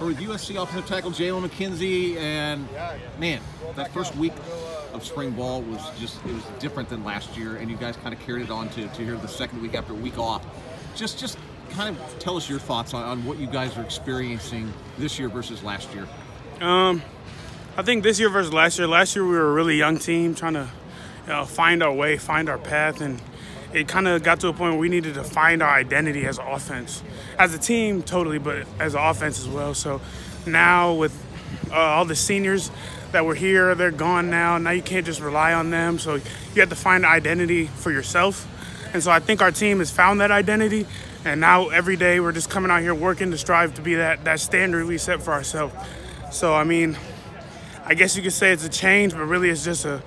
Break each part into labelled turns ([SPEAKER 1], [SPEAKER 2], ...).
[SPEAKER 1] We're with USC offensive tackle Jalen McKenzie, and man, that first week of spring ball was it was different than last year, and you guys kind of carried it on to here the second week after a week off. Just kind of tell us your thoughts on what you guys are experiencing this year versus last year.
[SPEAKER 2] I think this year versus last year we were a really young team trying to find our way, find our path, and it kind of got to a point where we needed to find our identity as an offense. As a team, totally, but as an offense as well. So now with all the seniors that were here, they're gone now. Now you can't just rely on them. So you have to find an identity for yourself. And so I think our team has found that identity. And now every day we're just coming out here working to strive to be that standard we set for ourselves. So, I mean, I guess you could say it's a change, but really it's just a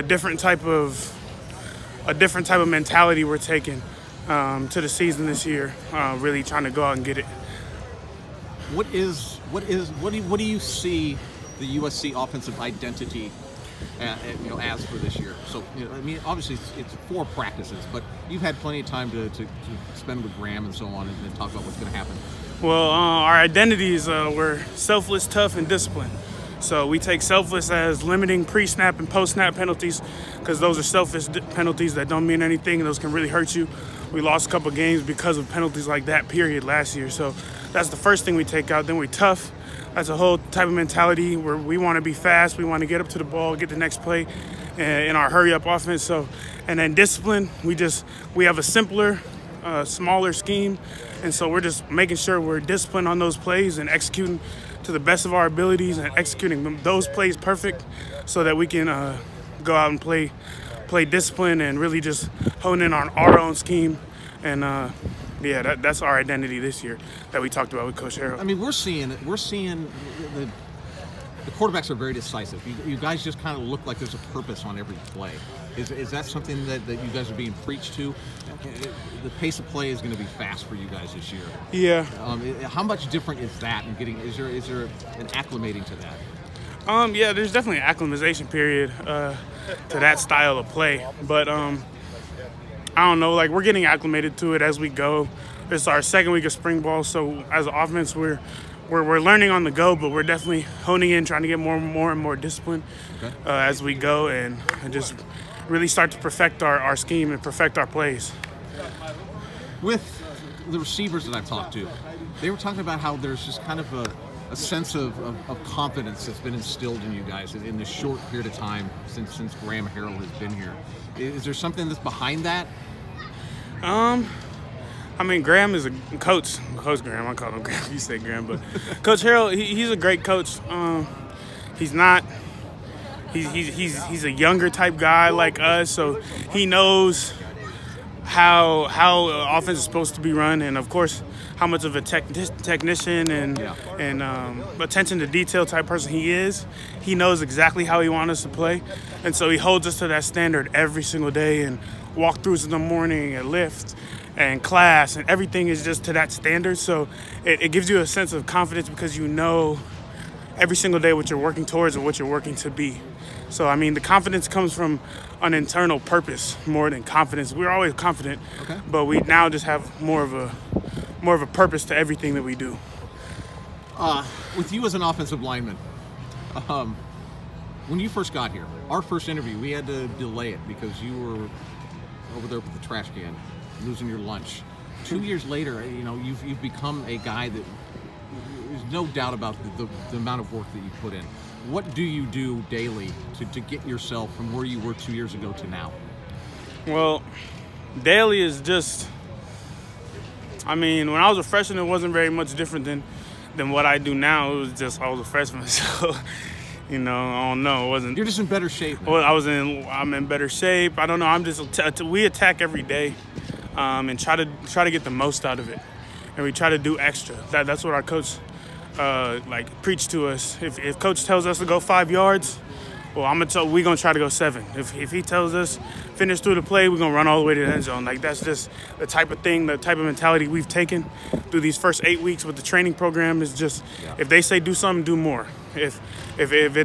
[SPEAKER 2] different type of mentality we're taking to the season this year. Really trying to go out and get it.
[SPEAKER 1] What do you see the USC offensive identity, as for this year? So, I mean, obviously it's 4 practices, but you've had plenty of time to spend with Graham and so on, and talk about what's going to happen.
[SPEAKER 2] Well, our identities we're selfless, tough, and disciplined. So we take selfless as limiting pre-snap and post-snap penalties, because those are selfish penalties that don't mean anything, and those can really hurt you. We lost a couple games because of penalties like that, period, last year. So that's the first thing we take out. Then we're tough. That's a whole type of mentality where we want to be fast. We want to get up to the ball, get the next play in our hurry-up offense. So, and then discipline, we have a simpler, smaller scheme. And so we're just making sure we're disciplined on those plays and executing to the best of our abilities and executing those plays perfect, so that we can go out and play discipline and really just hone in on our own scheme. And that's our identity this year that we talked about with Coach Harold.
[SPEAKER 1] I mean, we're seeing the quarterbacks are very decisive. You guys just kind of look like there's a purpose on every play. Is that something that you guys are being preached to? The pace of play is going to be fast for you guys this year.
[SPEAKER 2] Yeah.
[SPEAKER 1] How much different is that? And is there an acclimating to that?
[SPEAKER 2] Yeah, there's definitely an acclimatization period to that style of play. But I don't know, like, we're getting acclimated to it as we go. It's our second week of spring ball, so as an offense, we're learning on the go, but we're definitely honing in, trying to get more and more discipline as we go, and just really start to perfect our scheme and perfect our plays.
[SPEAKER 1] With the receivers that I've talked to, they were talking about how there's just kind of a sense of confidence that's been instilled in you guys in this short period of time since Graham Harold has been here. Is there something that's behind that?
[SPEAKER 2] I mean, Graham is a coach. Coach Graham, I call him Graham. You say Graham, but Coach Harold, he's a great coach. He's a younger type guy like us, so he knows how offense is supposed to be run, and of course how much of a technician and attention to detail type person he is. He knows exactly how he wants us to play, and so he holds us to that standard every single day, and walkthroughs in the morning and lift and class, and everything is just to that standard. So it gives you a sense of confidence, because you know every single day what you're working towards or what you're working to be. So, I mean, the confidence comes from an internal purpose more than confidence. We're always confident, but we now just have more of a purpose to everything that we do.
[SPEAKER 1] With you as an offensive lineman, when you first got here, our first interview, we had to delay it because you were over there with the trash can, losing your lunch. 2 years later, you've become a guy that there's no doubt about the amount of work that you put in. What do you do daily to get yourself from where you were 2 years ago to now?
[SPEAKER 2] Well, daily is just, I mean, when I was a freshman, it wasn't very much different than what I do now. It was just I was a freshman, so I don't know. It wasn't.
[SPEAKER 1] You're just in better shape now.
[SPEAKER 2] Well, I'm in better shape. I don't know. We attack every day, and try to get the most out of it, and we try to do extra. That's what our coach preach to us. If coach tells us to go 5 yards, well, we're gonna try to go 7. If he tells us finish through the play, we're gonna run all the way to the end zone. Like, that's just the type of mentality we've taken through these first 8 weeks with the training program. Is just, if they say do something, do more. If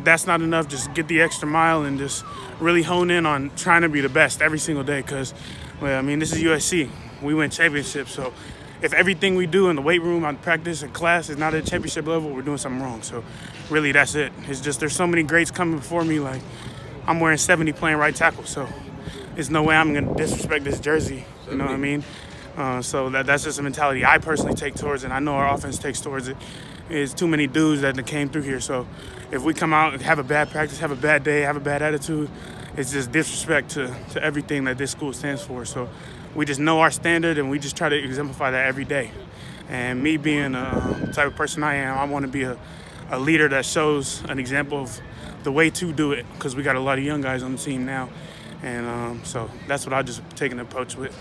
[SPEAKER 2] that's not enough, just get the extra mile and just really hone in on trying to be the best every single day. Because, well, I mean, this is USC. We win championships, so if everything we do in the weight room, on practice, and class is not at a championship level, we're doing something wrong. So really, that's it. It's just there's so many greats coming before me. Like, I'm wearing 70 playing right tackle, so there's no way I'm going to disrespect this jersey. You know what I mean? So that's just a mentality I personally take towards it. I know our offense takes towards it. It's too many dudes that came through here. So if we come out and have a bad practice, have a bad day, have a bad attitude, it's just disrespect to everything that this school stands for. So we just know our standard, and we just try to exemplify that every day. And me being the type of person I am, I want to be a leader that shows an example of the way to do it, because we got a lot of young guys on the team now. And so that's what I just taken the approach with.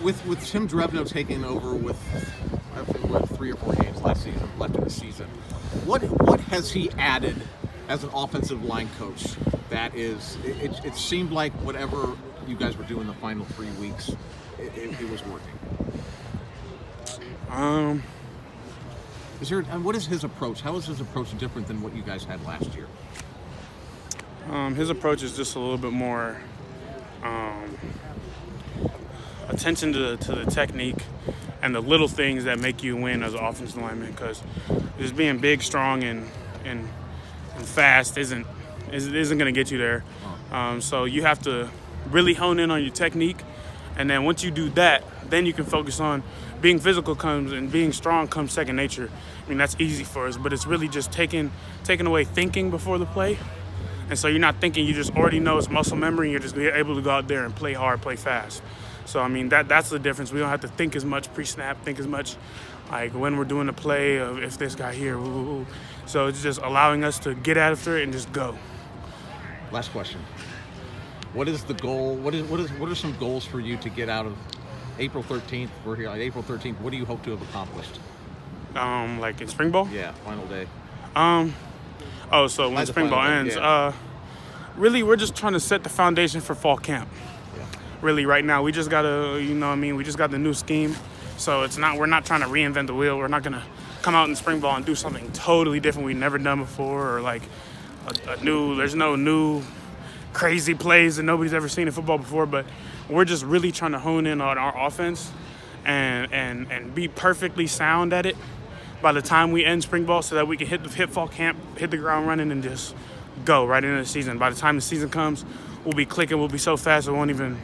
[SPEAKER 1] With Tim Drevno taking over with, I think, what, 3 or 4 games left in the season, what has he added as an offensive line coach? That is, it seemed like whatever you guys were doing the final 3 weeks, it was working. What is his approach? How is his approach different than what you guys had last year?
[SPEAKER 2] His approach is just a little bit more attention to the technique and the little things that make you win as an offensive lineman, because just being big, strong, and fast isn't going to get you there. So you have to really hone in on your technique, and then once you do that, then you can focus on being physical and being strong comes second nature. I mean, that's easy for us, but it's really just taking away thinking before the play. And so you're not thinking, you just already know it's muscle memory, and you're just able to go out there and play hard, play fast. So, I mean, that's the difference. We don't have to think as much pre-snap, think as much like when we're doing the play of if this guy here, ooh. So it's just allowing us to get after it and just go.
[SPEAKER 1] Last question. What is the goal? What are some goals for you to get out of April 13th? We're here on April 13th. What do you hope to have accomplished?
[SPEAKER 2] Like in spring ball?
[SPEAKER 1] Yeah, final day.
[SPEAKER 2] So when spring ball ends, really we're just trying to set the foundation for fall camp. Yeah. Really, right now we just gotta, we just got the new scheme, so we're not trying to reinvent the wheel. We're not gonna come out in spring ball and do something totally different we've never done before, or like there's no new crazy plays that nobody's ever seen in football before. But we're just really trying to hone in on our offense and be perfectly sound at it by the time we end spring ball, so that we can hit fall camp, hit the ground running, and just go right into the season. By the time the season comes, we'll be clicking, we'll be so fast we won't even